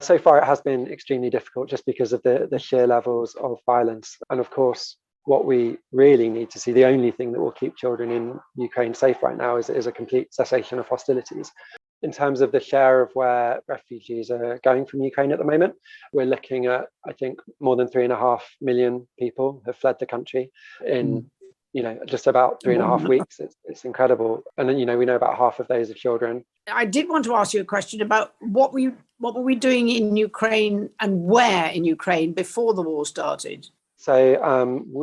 so far it has been extremely difficult just because of the sheer levels of violence. And of course, what we really need to see, the only thing that will keep children in Ukraine safe right now is a complete cessation of hostilities. In terms of the share of where refugees are going from Ukraine at the moment, we're looking at, I think, more than 3.5 million people have fled the country in just about 3.5 weeks. It's incredible. And then, we know about half of those are children. I did want to ask you a question about what were we doing in Ukraine and where in Ukraine before the war started? So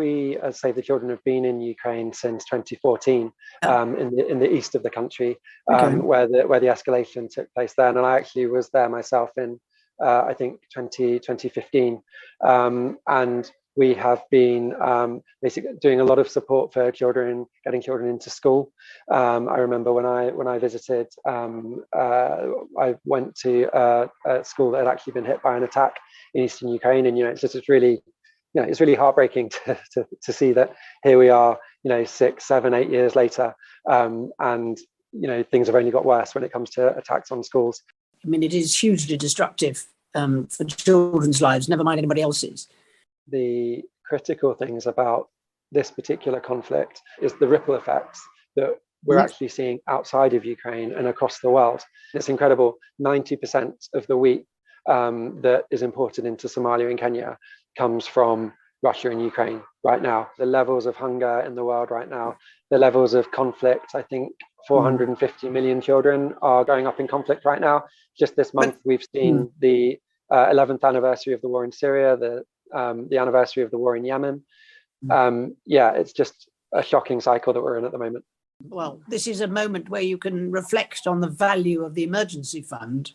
we, as Save the Children, have been in Ukraine since 2014, in the east of the country, where the escalation took place then. And I actually was there myself in, I think, 2015. And we have been basically doing a lot of support for children, getting children into school. I remember when I visited, I went to a school that had actually been hit by an attack in eastern Ukraine, and it's really heartbreaking to see that here we are, 6, 7, 8 years later, and things have only got worse when it comes to attacks on schools. I mean, it is hugely destructive for children's lives, never mind anybody else's. The critical things about this particular conflict is the ripple effects that we're actually seeing outside of Ukraine and across the world. It's incredible. 90% of the wheat that is imported into Somalia and Kenya comes from Russia and Ukraine right now. The levels of hunger in the world right now, the levels of conflict, I think 450 million children are going up in conflict right now. Just this month, we've seen the 11th anniversary of the war in Syria, the anniversary of the war in Yemen. It's just a shocking cycle that we're in at the moment. Well, this is a moment where you can reflect on the value of the emergency fund.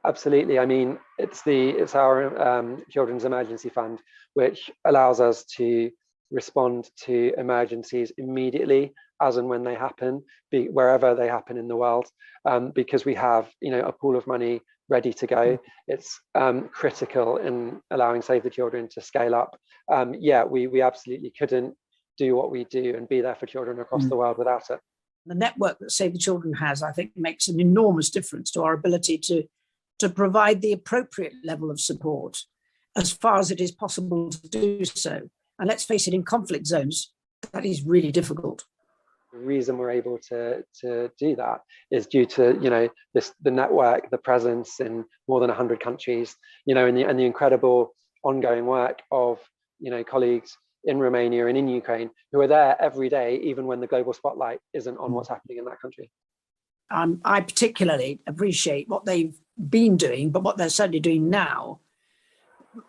Absolutely. I mean, it's our Children's Emergency Fund, which allows us to respond to emergencies immediately as and when they happen, wherever they happen in the world, because we have, a pool of money ready to go. It's critical in allowing Save the Children to scale up. We absolutely couldn't do what we do and be there for children across the world without it. The network that Save the Children has, I think, makes an enormous difference to our ability to provide the appropriate level of support as far as it is possible to do so. And let's face it, in conflict zones, that is really difficult. The reason we're able to do that is due to the network, the presence in more than 100 countries, and the incredible ongoing work of colleagues in Romania and in Ukraine who are there every day, even when the global spotlight isn't on what's happening in that country. I particularly appreciate what they've been doing, but what they're certainly doing now,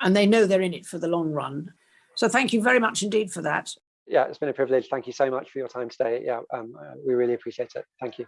and they know they're in it for the long run. So thank you very much indeed for that. Yeah, it's been a privilege. Thank you so much for your time today. We really appreciate it. Thank you.